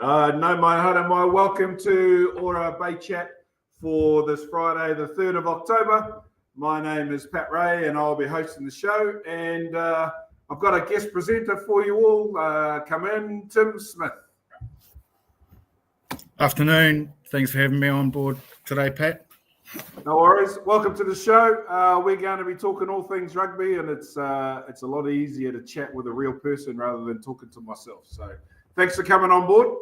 No, my heart and my welcome to ORA Bay Chat for this Friday, the 3rd of October. My name is Pat Ray and I'll be hosting the show. And I've got a guest presenter for you all. Come in, Tim Smith. Afternoon. Thanks for having me on board today, Pat. No worries. Welcome to the show. We're going to be talking all things rugby, and it's a lot easier to chat with a real person rather than talking to myself. So thanks for coming on board.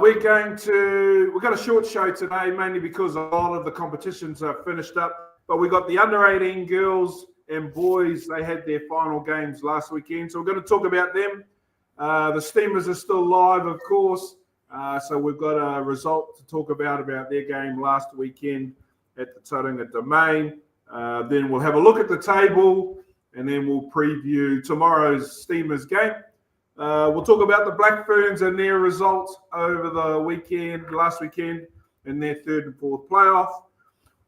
We've got a short show today, mainly because a lot of the competitions are finished up. But we got the under 18 girls and boys. They had their final games last weekend, so we're going to talk about them. The Steamers are still live, of course. So we've got a result to talk about their game last weekend at the Tauranga Domain. Then we'll have a look at the table, and then we'll preview tomorrow's Steamers game. We'll talk about the Black Ferns and their results over the last weekend, in their third and fourth playoff.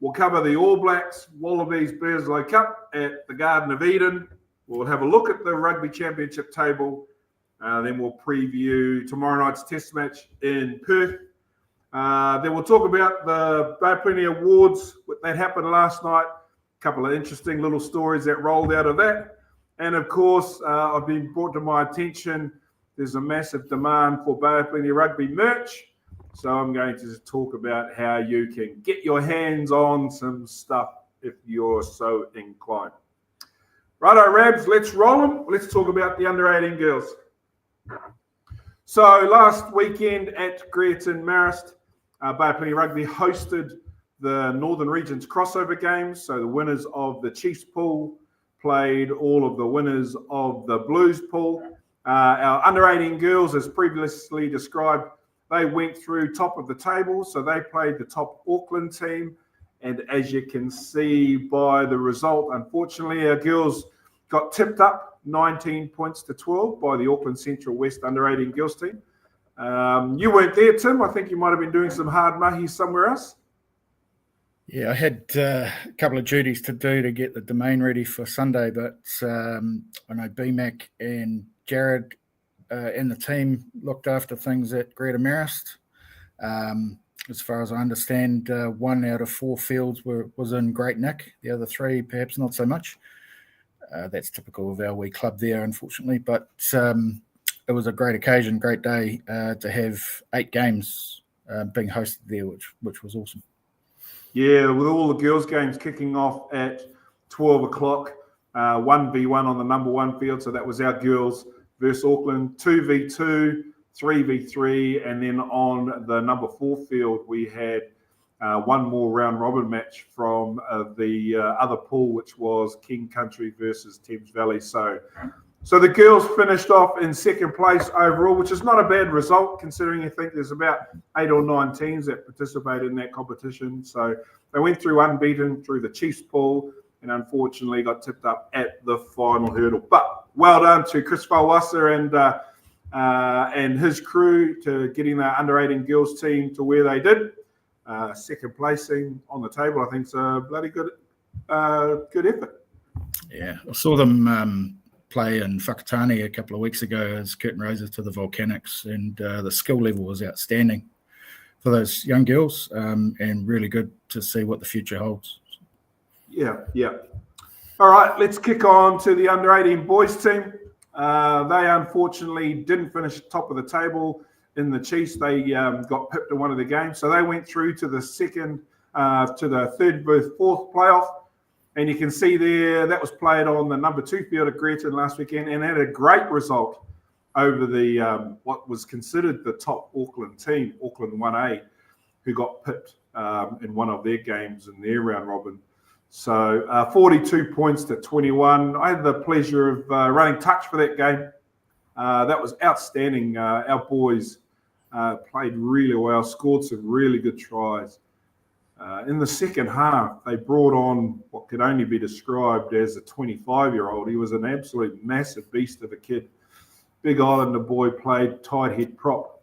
We'll cover the All Blacks Wallabies Bledisloe Cup at the Garden of Eden. We'll have a look at the Rugby Championship table. Then we'll preview tomorrow night's test match in Perth. Then we'll talk about the Bay Plenty Awards that happened last night. A couple of interesting little stories that rolled out of that. And of course, I've been brought to my attention, there's a massive demand for Bay Plenty Rugby merch. So I'm going to talk about how you can get your hands on some stuff if you're so inclined. Righto, Rabs, let's roll them. Let's talk about the under 18 girls. So last weekend at Greerton Marist, Bay Plenty Rugby hosted the Northern Regions crossover games. So the winners of the Chiefs pool played all of the winners of the Blues pool. Our under 18 girls, as previously described, they went through top of the table. So they played the top Auckland team. And as you can see by the result, unfortunately, our girls got tipped up 19 points to 12 by the Auckland Central West under 18 girls team. You weren't there, Tim. I think you might have been doing some hard mahi somewhere else. Yeah, I had a couple of duties to do to get the domain ready for Sunday, but I know BMAC and Jared and the team looked after things at Greater Marist. As far as I understand, 1 out of 4 fields was in great nick. The other 3, perhaps not so much. That's typical of our wee club there, unfortunately. But it was a great occasion, great day to have 8 games being hosted there, which was awesome. Yeah, with all the girls' games kicking off at 12 o'clock, 1v1 on the number 1 field. So that was our girls versus Auckland, 2v2, 3v3. And then on the number 4 field, we had one more round robin match from the other pool, which was King Country versus Thames Valley. So the girls finished off in second place overall, which is not a bad result considering you think there's about 8 or 9 teams that participate in that competition. So they went through unbeaten through the Chiefs pool and unfortunately got tipped up at the final hurdle. But well done to Chris Falwasser and his crew to getting the under 18 girls team to where they did. Second placing on the table, I think, is a bloody good effort. Yeah, I saw them play in Whakatane a couple of weeks ago as curtain raisers to the Volcanics, and the skill level was outstanding for those young girls, and really good to see what the future holds. Yeah. All right, let's kick on to the under 18 boys team. They unfortunately didn't finish top of the table in the Chiefs. They got pipped in one of the games, so they went through to the third versus fourth playoff. And you can see there that was played on the number 2 field at Greerton last weekend, and had a great result over the what was considered the top Auckland team, Auckland 1A, who got pipped in one of their games in their round robin. So 42 points to 21. I had the pleasure of running touch for that game. That was outstanding. Our boys played really well, scored some really good tries. In the second half, they brought on what could only be described as a 25-year-old. He was an absolute massive beast of a kid. Big Islander boy, played tight head prop.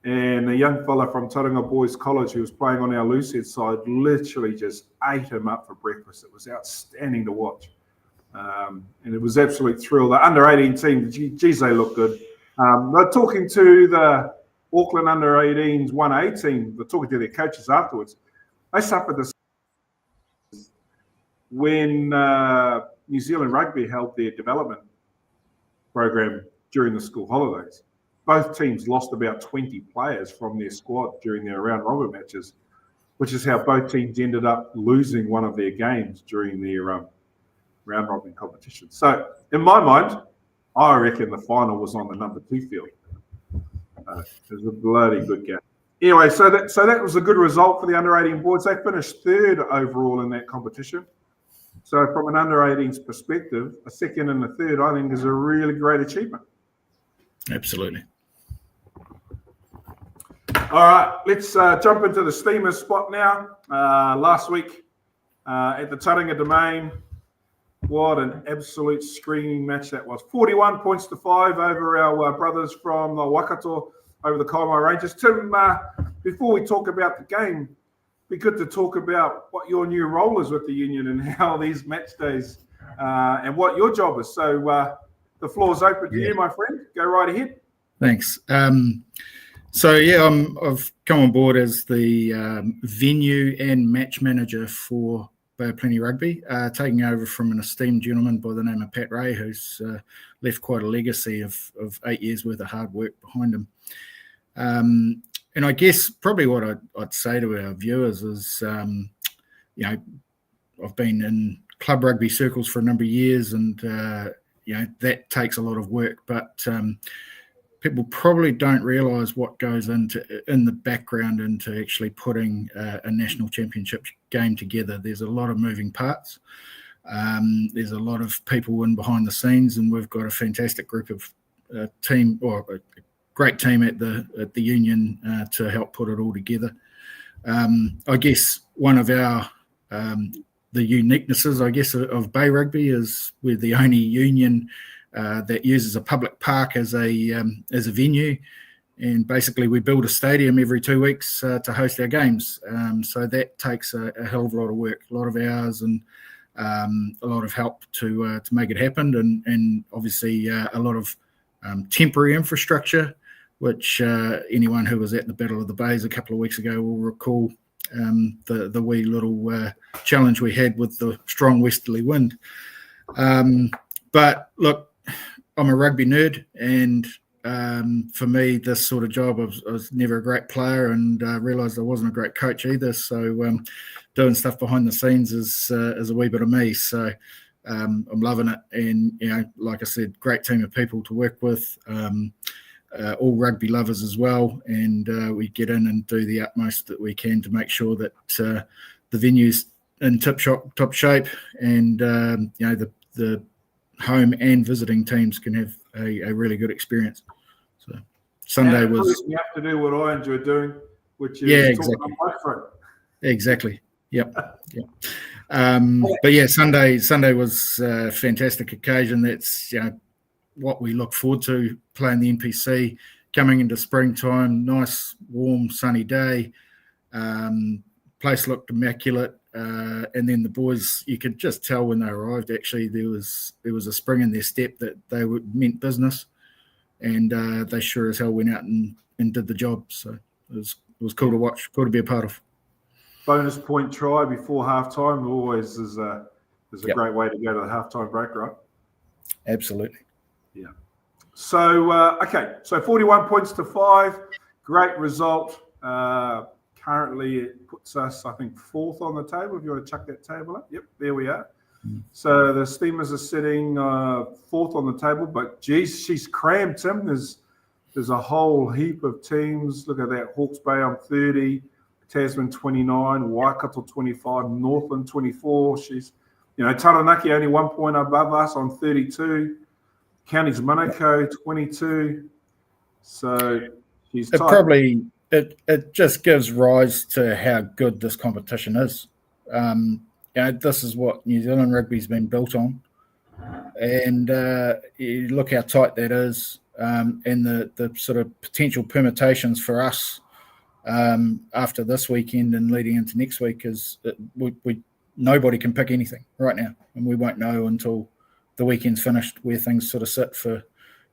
And a young fella from Tauranga Boys College who was playing on our loose head side literally just ate him up for breakfast. It was outstanding to watch. And it was absolute thrill. The under-18 team, geez, they look good. They're talking to the Auckland Under-18s 1A team. They're talking to their coaches afterwards. They suffered this when New Zealand Rugby held their development program during the school holidays. Both teams lost about 20 players from their squad during their round robin matches, which is how both teams ended up losing one of their games during their round robin competition. So in my mind, I reckon the final was on the number 2 field. It was a bloody good game. Anyway, so that was a good result for the under-18 boys. They finished 3rd overall in that competition. So from an under-18s perspective, a 2nd and a 3rd, I think, is a really great achievement. Absolutely. All right, let's jump into the Steamers spot now. Last week at the Taringa Domain, what an absolute screaming match that was. 41 points to 5 over our brothers from the Waikato over the Kaimai Rangers. Tim, before we talk about the game, be good to talk about what your new role is with the union and how these match days and what your job is. So the floor is open to you, my friend. Go right ahead. Thanks. I've come on board as the venue and match manager for Bay Plenty Rugby, taking over from an esteemed gentleman by the name of Pat Ray, who's left quite a legacy of 8 years worth of hard work behind him. And I guess probably what I'd say to our viewers is, I've been in club rugby circles for a number of years, and that takes a lot of work. But people probably don't realise what goes in the background into actually putting a national championship game together. There's a lot of moving parts. There's a lot of people in behind the scenes, and we've got a fantastic group of team, or a great team at the union to help put it all together. I guess one of our the uniquenesses, I guess, of Bay Rugby is we're the only union that uses a public park as a venue, and basically we build a stadium every 2 weeks to host our games. So that takes a hell of a lot of work, a lot of hours, and a lot of help to make it happen, and obviously a lot of temporary infrastructure, which anyone who was at the Battle of the Bays a couple of weeks ago will recall the wee little challenge we had with the strong westerly wind. But look, I'm a rugby nerd, and for me, this sort of job, I was never a great player, and realised I wasn't a great coach either. So doing stuff behind the scenes is a wee bit of me. So I'm loving it, and like I said, great team of people to work with. All rugby lovers as well, and we get in and do the utmost that we can to make sure that the venue's in top shape, and the home and visiting teams can have a really good experience. So Sunday was. You have to do what I enjoy doing, which is talking on my front. Exactly. Yep. But yeah, Sunday was a fantastic occasion. That's what we look forward to, playing the NPC, coming into springtime, nice, warm, sunny day. Place looked immaculate. And then the boys, you could just tell when they arrived, actually, there was a spring in their step that they meant business. And they sure as hell went out and did the job. So it was cool to watch, cool to be a part of. Bonus point try before halftime always is a great way to go to the halftime break, right? Absolutely. Yeah. So, so 41 points to 5. Great result. Currently, it puts us, I think, 4th on the table. If you want to chuck that table up. Yep, there we are. So the Steamers are sitting 4th on the table. But, geez, she's crammed, Tim. There's a whole heap of teams. Look at that. Hawke's Bay on 30. Tasman 29. Waikato 25. Northland 24. She's, Taranaki only 1 point above us on 32. Counties Manukau 22. So she's tight. It just gives rise to how good this competition is. This is what New Zealand rugby's been built on, and you look how tight that is, and the sort of potential permutations for us after this weekend and leading into next week is nobody can pick anything right now, and we won't know until the weekend's finished where things sort of sit for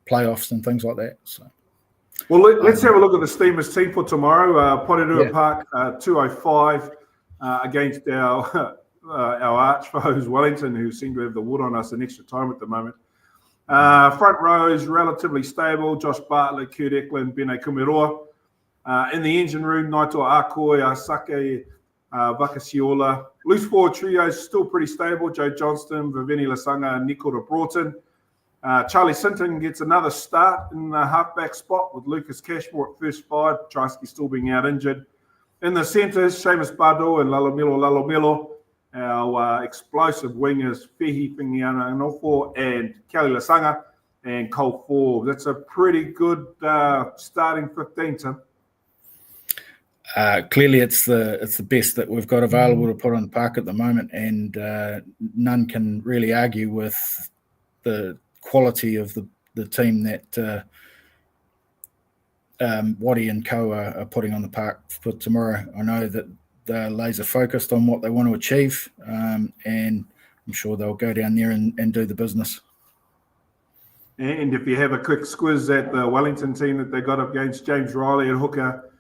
playoffs and things like that. So, well, let's have a look at the Steamers team for tomorrow. Porirua Park 2:05 against our arch foes Wellington, who seem to have the wood on us in extra time at the moment. Front row is relatively stable. Josh Bartlett, Kurt Eklund, Bene Kumiroa. In the engine room, Naito Akoi, Asake, Vakasiola. Loose forward trio is still pretty stable. Joe Johnston, Viveni Lasanga, and Nicola Broughton. Charlie Sinton gets another start in the halfback spot with Lucas Cashmore at first five. Traski still being out injured. In the centres, Seamus Bado and Lalomelo. Our explosive wingers, Fehi Fingiana Nofo and Kelly Lasanga and Cole Forbes. That's a pretty good starting 15, Tim. Clearly, it's the best that we've got available to put on the park at the moment, and none can really argue with the quality of the team that Waddy and Co are putting on the park for tomorrow. I know that they're laser focused on what they want to achieve, and I'm sure they'll go down there and do the business. And if you have a quick squiz at the Wellington team that they got up against, James Riley at hooker,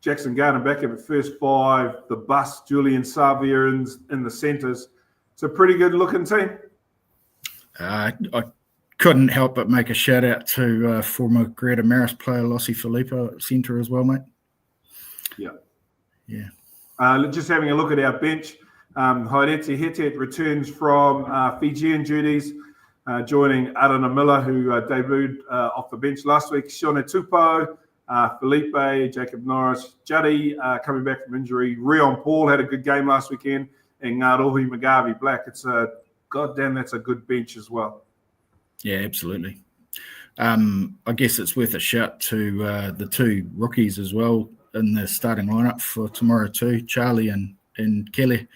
Jackson Gardner back at the first five, the bus, Julian Savia in the centres. It's a pretty good looking team. I couldn't help but make a shout out to former Greta Maris player Lossie Filippo at centre as well, mate. Yeah. Just having a look at our bench. Haireti Hetet returns from Fijian duties, joining Arana Miller, who debuted off the bench last week. Shone Tupou, Felipe, Jacob Norris, Juddy coming back from injury. Rion Paul had a good game last weekend, and Ngarohi Magavi Black. It's that's a good bench as well. Yeah, absolutely. I guess it's worth a shout to the two rookies as well in the starting lineup for tomorrow too, Charlie and Kelly.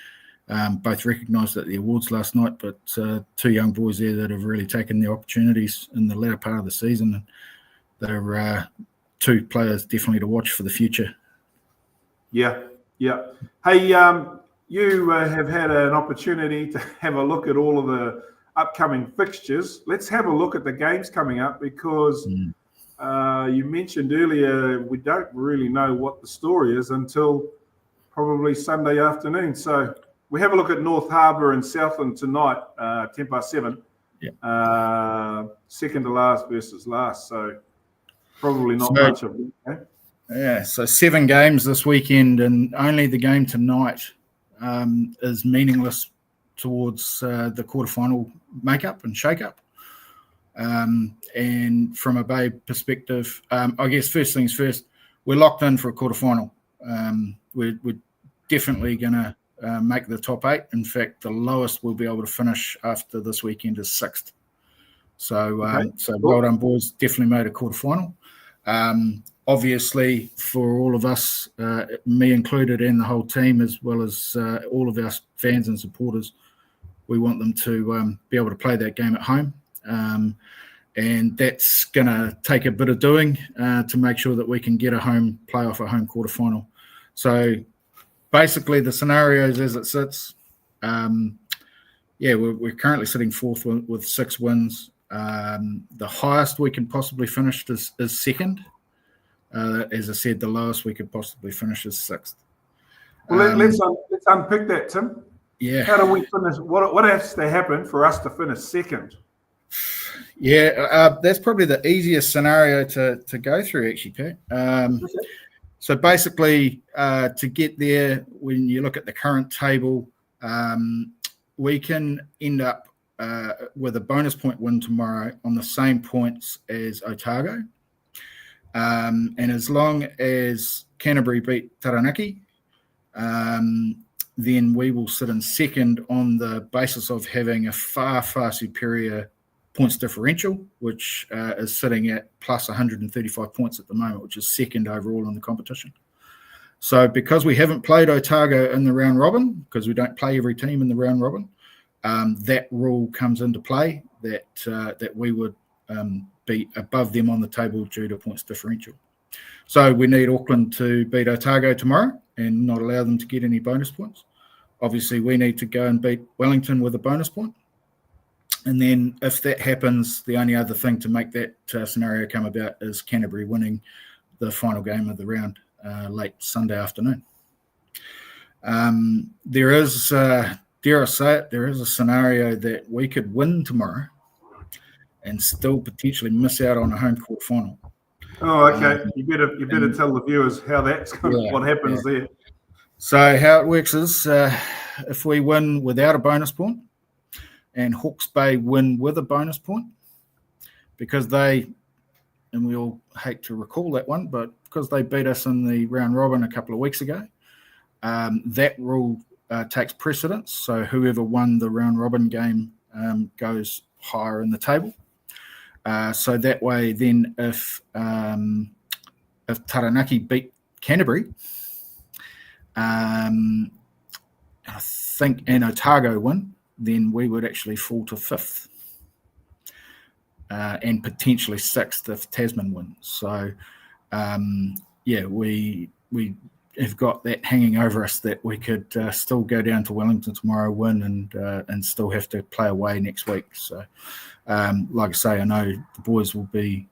Both recognised at the awards last night, but two young boys there that have really taken their opportunities in the latter part of the season. And they're two players definitely to watch for the future. Yeah. Hey, you have had an opportunity to have a look at all of the upcoming fixtures. Let's have a look at the games coming up because you mentioned earlier we don't really know what the story is until probably Sunday afternoon. So we have a look at North Harbour and Southland tonight, 7:10. Yeah. Second to last versus last. So probably not much of it. Okay? Yeah, so 7 games this weekend, and only the game tonight is meaningless towards the quarterfinal makeup and shake-up. And from a Bay perspective, I guess first things first, we're locked in for a quarterfinal. We're definitely going to make the top 8. In fact, the lowest we'll be able to finish after this weekend is 6th. So, well done, boys. Definitely made a quarterfinal. Obviously, for all of us, me included, and the whole team, as well as all of our fans and supporters, we want them to be able to play that game at home. And that's going to take a bit of doing to make sure that we can get a home playoff, a home quarterfinal. So basically the scenarios as it sits, we're currently sitting 4th with 6 wins. The highest we can possibly finish is 2nd. As I said, the lowest we could possibly finish is 6th. Well, let's unpick that, Tim. Yeah. How do we finish? What has to happen for us to finish 2nd? Yeah, that's probably the easiest scenario to go through, actually, Pat. So basically, to get there, when you look at the current table, we can end up with a bonus point win tomorrow on the same points as Otago. And as long as Canterbury beat Taranaki, then we will sit in 2nd on the basis of having a far, far superior points differential, which is sitting at plus 135 points at the moment, which is 2nd overall in the competition. So because we haven't played Otago in the round robin, because we don't play every team in the round robin, that rule comes into play that we would be above them on the table due to points differential. So we need Auckland to beat Otago tomorrow and not allow them to get any bonus points. Obviously, we need to go and beat Wellington with a bonus point. And then if that happens, the only other thing to make that scenario come about is Canterbury winning the final game of the round late Sunday afternoon. There is, dare I say it, there is a scenario that we could win tomorrow and still potentially miss out on a home court final. Oh, okay. You better tell the viewers how that's what happens there. So how it works is if we win without a bonus point and Hawke's Bay win with a bonus point, because they, and we all hate to recall that one, but because they beat us in the round robin a couple of weeks ago, that rule takes precedence. So whoever won the round robin game goes higher in the table. So that way, then if Taranaki beat Canterbury, I think, and Otago win, then we would actually fall to 5th and potentially 6th if Tasman wins. So, we have got that hanging over us that we could still go down to Wellington tomorrow, win, and still have to play away next week. So, like I say, I know the boys will be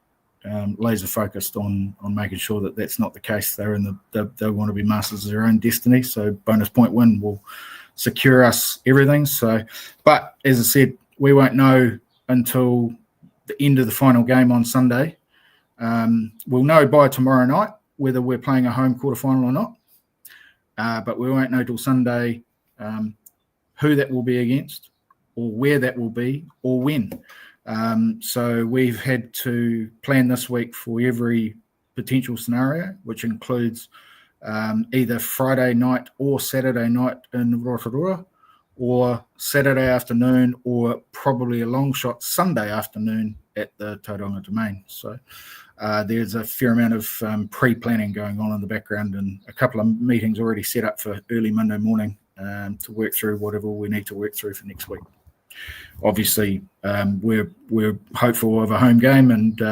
laser focused on making sure that that's not the case. They want to be masters of their own destiny. So bonus point win will secure us everything. So, but as I said, we won't know until the end of the final game on Sunday. We'll know by tomorrow night whether we're playing a home quarterfinal or not. But we won't know till Sunday who that will be against, or where that will be, or when. So we've had to plan this week for every potential scenario, which includes either Friday night or Saturday night in Rotorua, or Saturday afternoon, or probably a long shot Sunday afternoon at the Tauranga Domain. So there's a fair amount of pre-planning going on in the background, and a couple of meetings already set up for early Monday morning to work through whatever we need to work through for next week. Obviously, we're hopeful of a home game, and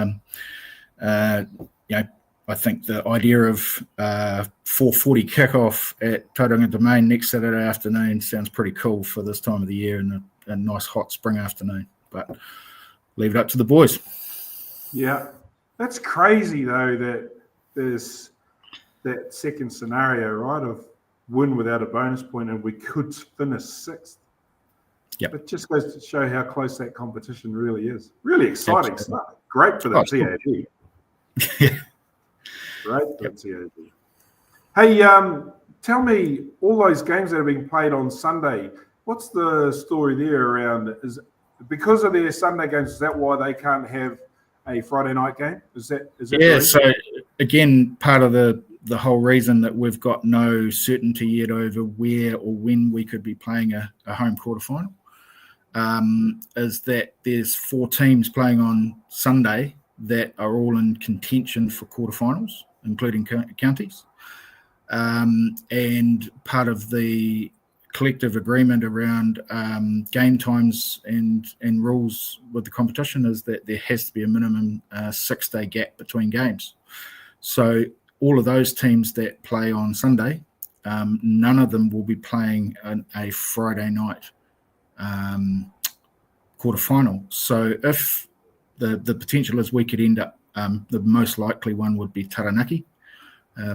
I think the idea of 4:40 kickoff at Tauranga Domain next Saturday afternoon sounds pretty cool for this time of the year and a nice hot spring afternoon. But leave it up to the boys. Yeah, that's crazy though that there's that second scenario, right, of win without a bonus point, and we could finish 6th. Yep. It just goes to show how close that competition really is. Really exciting Absolutely. stuff. Great for the TAD. Yeah. Great for the TAD. Hey, tell me, all those games that are being played on Sunday, what's the story there around? Is because of their Sunday games, is that why they can't have a Friday night game? Is that yeah, so again, part of the whole reason that we've got no certainty yet over where or when we could be playing a home quarterfinal is that there's 4 teams playing on Sunday that are all in contention for quarterfinals, including counties. And part of the collective agreement around game times and rules with the competition is that there has to be a minimum 6-day gap between games. So all of those teams that play on Sunday, none of them will be playing a Friday night quarterfinal. So if the potential is we could end up, the most likely one would be Taranaki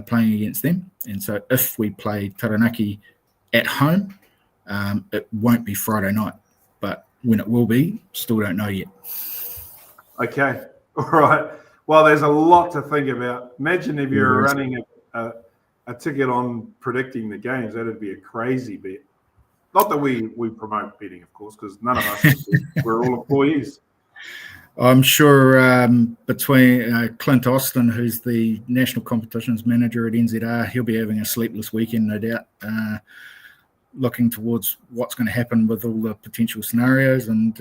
playing against them. And so if we play Taranaki at home, it won't be Friday night, but when it will be, still don't know yet. Okay, all right. Well, there's a lot to think about. Imagine if you're running a ticket on predicting the games. That'd be a crazy bet. Not that we promote betting, of course, because none of us, we're all employees. I'm sure between Clint Austin, who's the national competitions manager at NZR, he'll be having a sleepless weekend, no doubt, looking towards what's going to happen with all the potential scenarios, and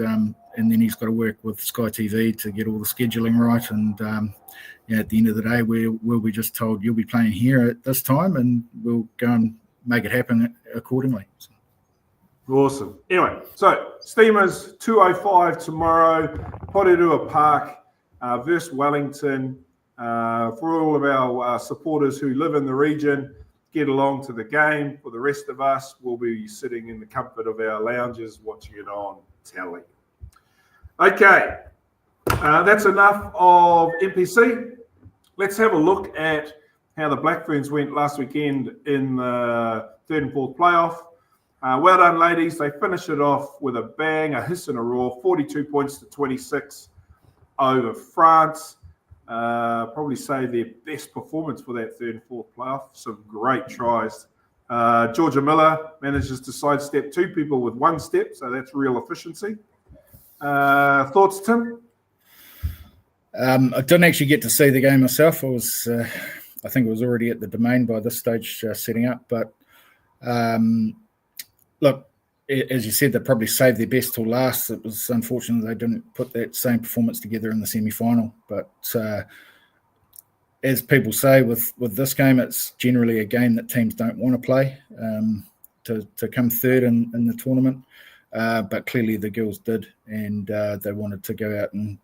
then he's got to work with Sky TV to get all the scheduling right. And at the end of the day, we'll be just told you'll be playing here at this time, and we'll go and make it happen accordingly. So. Awesome. Anyway, so Steamers 2:05 tomorrow, Porirua Park versus Wellington. For all of our supporters who live in the region, get along to the game. For the rest of us, we'll be sitting in the comfort of our lounges watching it on telly. Okay, that's enough of NPC. Let's have a look at how the Black Ferns went last weekend in the third and fourth playoff. Well done, ladies. They finished it off with a bang, a hiss and a roar, 42 points to 26 over France. Probably say their best performance for that third and fourth playoff. Some great tries. Georgia Miller manages to sidestep two people with one step, so that's real efficiency. Thoughts, Tim? I didn't actually get to see the game myself. I think it was already at the Domain by this stage, setting up. But look, as you said, they probably saved their best till last. It was unfortunate they didn't put that same performance together in the semi-final. But as people say, with this game, it's generally a game that teams don't want to play to come third in the tournament. But clearly the girls did, and they wanted to go out and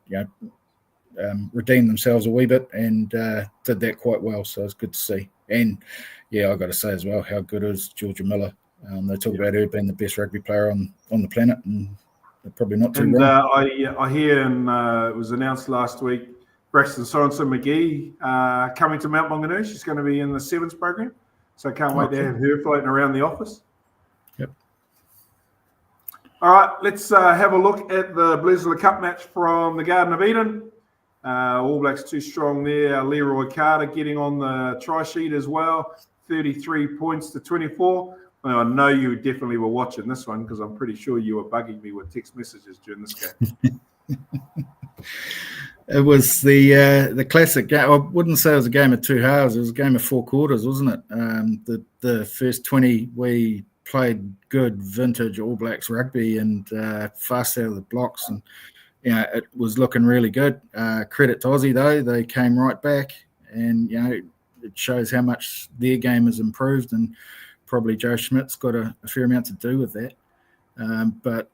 redeem themselves a wee bit, and did that quite well. So it's good to see. And I've got to say as well, how good is Georgia Miller? They talk about her being the best rugby player on the planet, and they're probably not too wrong. I hear, and it was announced last week, Braxton Sorensen McGee coming to Mount Maunganui. She's going to be in the Sevens program, so I can't wait to have her floating around the office. Yep. All right, let's have a look at the Bledisloe Cup match from the Garden of Eden. All Blacks too strong there. Leroy Carter getting on the try sheet as well. 33 points to 24. Well, I know you definitely were watching this one because I'm pretty sure you were bugging me with text messages during this game. It was the classic game. I wouldn't say it was a game of two halves. It was a game of four quarters, wasn't it? The first 20 we played good vintage All Blacks rugby and fast out of the blocks, and it was looking really good. Credit to Aussie though, they came right back, and it shows how much their game has improved, and probably Joe Schmidt's got a fair amount to do with that. But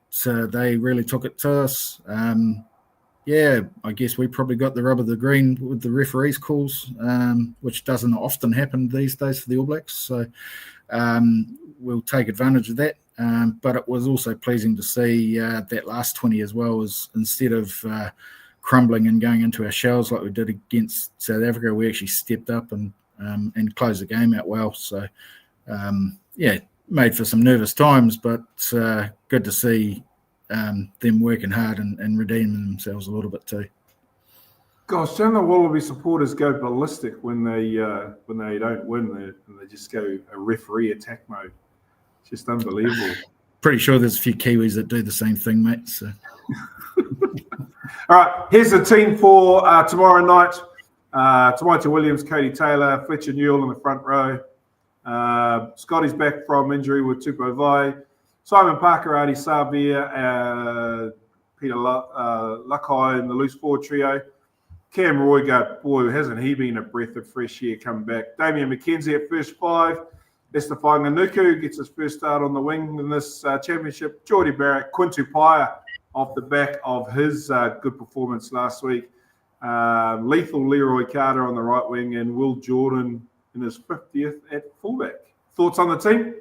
they really took it to us. I guess we probably got the rub of the green with the referees' calls, which doesn't often happen these days for the All Blacks. So we'll take advantage of that. But it was also pleasing to see that last 20 as well, as instead of crumbling and going into our shells like we did against South Africa, we actually stepped up and closed the game out well. So, made for some nervous times, but good to see them working hard and redeeming themselves a little bit too. Gosh, don't the Wallaby supporters go ballistic when they don't win, and they just go a referee attack mode. It's just unbelievable. Pretty sure there's a few Kiwis that do the same thing, mate. So. All right, here's the team for tomorrow night. Tamaita Williams, Cody Taylor, Fletcher Newell in the front row. Scotty's back from injury with Tupou Vai. Simon Parker, Adi Savia, Peter Lakai in the loose forward trio. Cam Roygaard, boy, hasn't he been a breath of fresh air coming back. Damian McKenzie at first five. Estefan Nganuku gets his first start on the wing in this championship. Geordie Barrett, Quintu Paia off the back of his good performance last week. Lethal Leroy Carter on the right wing, and Will Jordan in his 50th at fullback. Thoughts on the team?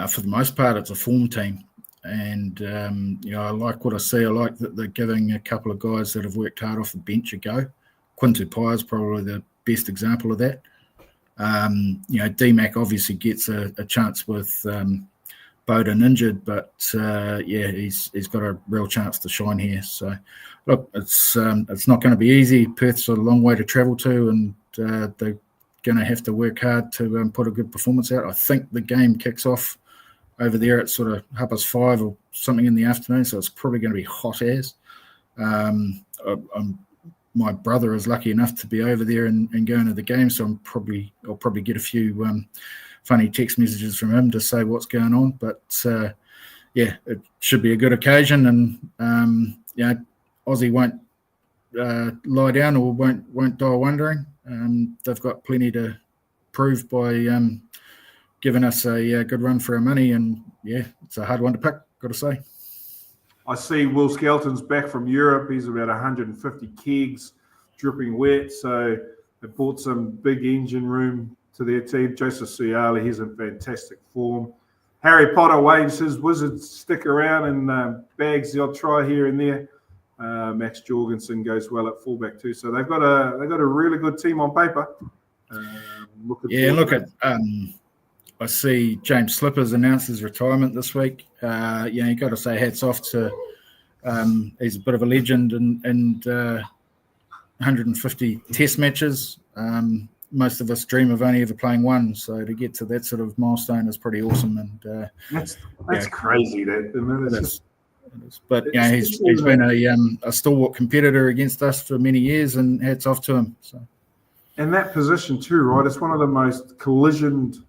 For the most part, it's a form team. And, I like what I see. I like that they're giving a couple of guys that have worked hard off the bench a go. Quintu Paia is probably the best example of that. DMAC obviously gets a chance with Bowden injured, but he's got a real chance to shine here. So, look, it's not going to be easy. Perth's a long way to travel to, and they're going to have to work hard to put a good performance out. I think the game kicks off over there at sort of 5:30 or something in the afternoon, so it's probably going to be hot as. My brother is lucky enough to be over there and going to the game, so I'll probably get a few funny text messages from him to say what's going on. But it should be a good occasion, and Aussie won't lie down or won't die wondering. They've got plenty to prove by giving us a good run for our money, and it's a hard one to pick, got to say. I see Will Skelton's back from Europe. He's about 150 kegs, dripping wet. So they brought some big engine room to their team. Joseph Suyali, he's in fantastic form. Harry Potter waves his wizards stick around and bags the odd try here and there. Max Jorgensen goes well at fullback too, so they've got a really good team on paper. I see James Slippers announced his retirement this week. You got to say hats off to. He's a bit of a legend and 150 Test matches. Most of us dream of only ever playing one, so to get to that sort of milestone is pretty awesome. And that's crazy. But he's been a stalwart competitor against us for many years, and hats off to him. So. And that position too, right? It's one of the most collisioned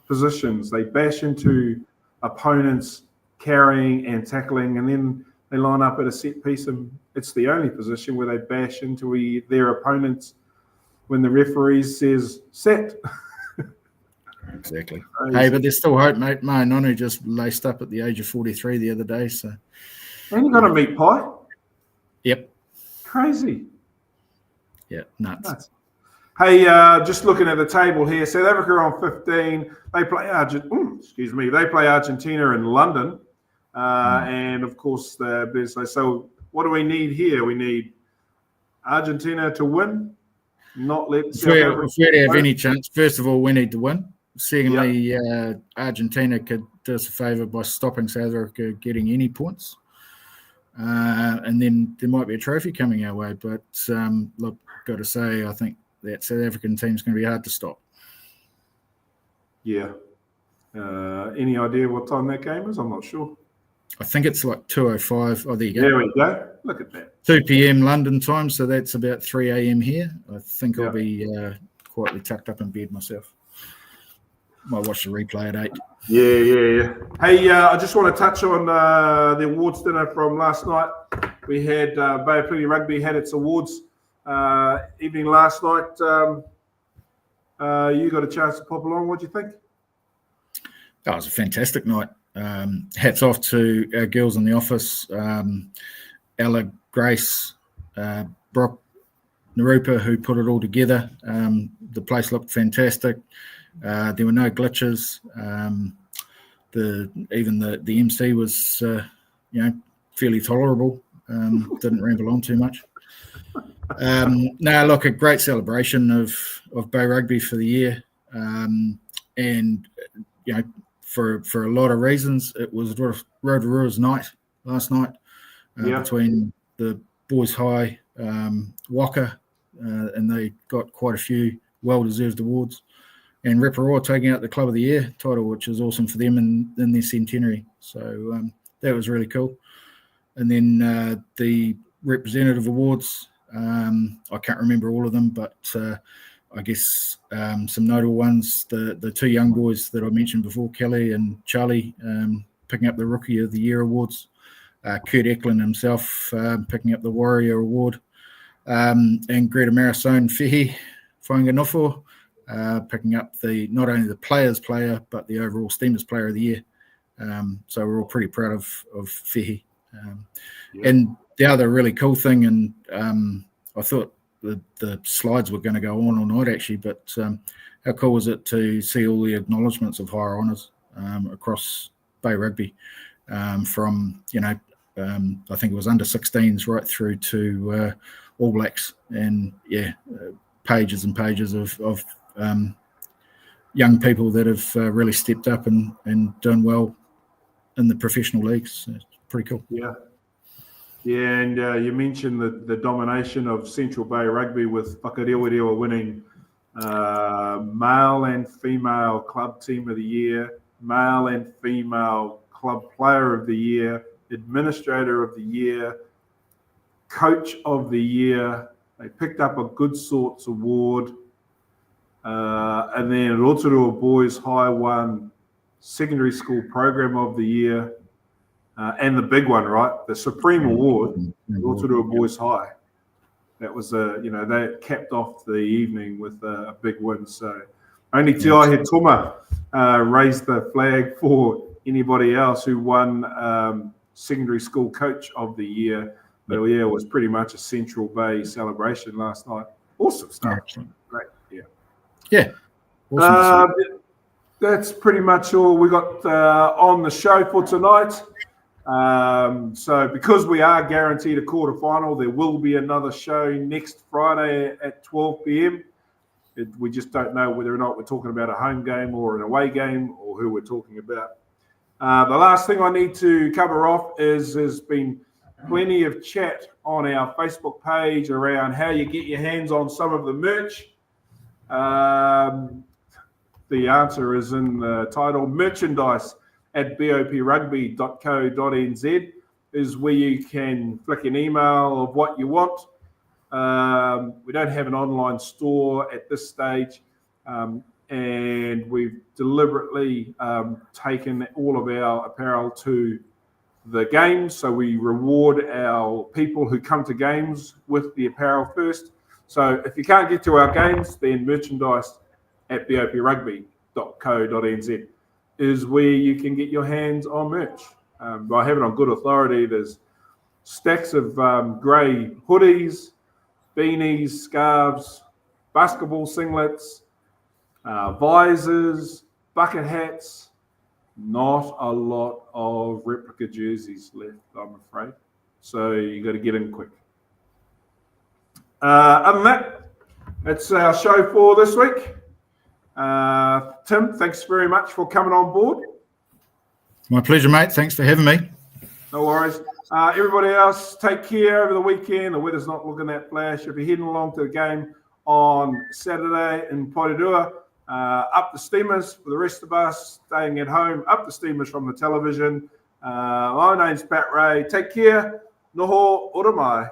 positions. They bash into opponents carrying and tackling, and then they line up at a set piece, and it's the only position where they bash into their opponents when the referee says set. Exactly. Hey, but there's still hope, mate. Mai Nonu just laced up at the age of 43 the other day. So. And you got a meat pie? Yep. Crazy. Yeah, nuts. Hey, just looking at the table here, South Africa on 15. They play They play Argentina in London, and of course so what do we need here? We need Argentina to win, not let If we're to have any chance, first of all, we need to win. Secondly, Argentina could do us a favour by stopping South Africa getting any points, and then there might be a trophy coming our way. But look, got to say, I think that South African team's going to be hard to stop. Yeah. Any idea what time that game is? I'm not sure. I think it's like 2:05. Oh, there you go. There we go. Look at that. 2 p.m. London time, so that's about 3 a.m. here. I think I'll be quietly tucked up in bed myself. Might watch the replay at 8. Yeah. Hey, I just want to touch on the awards dinner from last night. We had BOP Rugby had its awards evening last night. You got a chance to pop along. What do you think? That was a fantastic night. Hats off to our girls in the office, Ella, Grace, Brock, Narupa, who put it all together. The place looked fantastic. There were no glitches. Even the MC was, fairly tolerable. Didn't ramble on too much. A great celebration of Bay Rugby for the year, and for a lot of reasons, it was Rotorua's night last night between the boys high Waka, and they got quite a few well-deserved awards, and Rotorua taking out the Club of the Year title, which is awesome for them in their centenary. So that was really cool. And then the representative awards, I can't remember all of them, but I guess some notable ones, the two young boys that I mentioned before, Kelly and Charlie, picking up the Rookie of the Year awards. Kurt Eklund himself picking up the Warrior Award. And Greta Marisone Fehi Whanganofo picking up not only the Players Player, but the overall Steamers Player of the Year. So we're all pretty proud of Fehi. And the other really cool thing, and I thought the slides were going to go on all night actually, but how cool was it to see all the acknowledgements of higher honours across Bay Rugby, from I think it was under 16s right through to All Blacks, and pages and pages of young people that have really stepped up and done well in the professional leagues. So it's pretty cool. Yeah, and you mentioned the domination of Central Bay Rugby with Whakarewarewa winning male and female club team of the year, male and female club player of the year, administrator of the year, coach of the year. They picked up a Good Sorts award. And then Rotorua Boys High won secondary school program of the year. And the big one, right? The Supreme Award, Rotorua Boys High. That was they capped off the evening with a big win. So only Te Aihe Toma raised the flag for anybody else who won secondary school coach of the year. But it was pretty much a Central Bay celebration last night. Awesome stuff. Great. Yeah. Awesome. that's pretty much all we got on the show for tonight. So because we are guaranteed a quarterfinal, there will be another show next Friday at 12 p.m. We just don't know whether or not we're talking about a home game or an away game or who we're talking about. The last thing I need to cover off is there's been plenty of chat on our Facebook page around how you get your hands on some of the merch. The answer is in the title. Merchandise at boprugby.co.nz is where you can flick an email of what you want. We don't have an online store at this stage, and we've deliberately taken all of our apparel to the games. So we reward our people who come to games with the apparel first. So if you can't get to our games, then merchandise at boprugby.co.nz is where you can get your hands on merch. I have it on good authority. There's stacks of grey hoodies, beanies, scarves, basketball singlets, visors, bucket hats. Not a lot of replica jerseys left, I'm afraid. So you got to get in quick. Other than that, that's our show for this week. Tim, thanks very much for coming on board. My pleasure, mate. Thanks for having me. No worries. Everybody else, take care over the weekend. The weather's not looking that flash. If you're heading along to the game on Saturday in Porirua, up the steamers. For the rest of us staying at home, up the steamers from the television. My name's Pat Ray. Take care. Noho ora mai.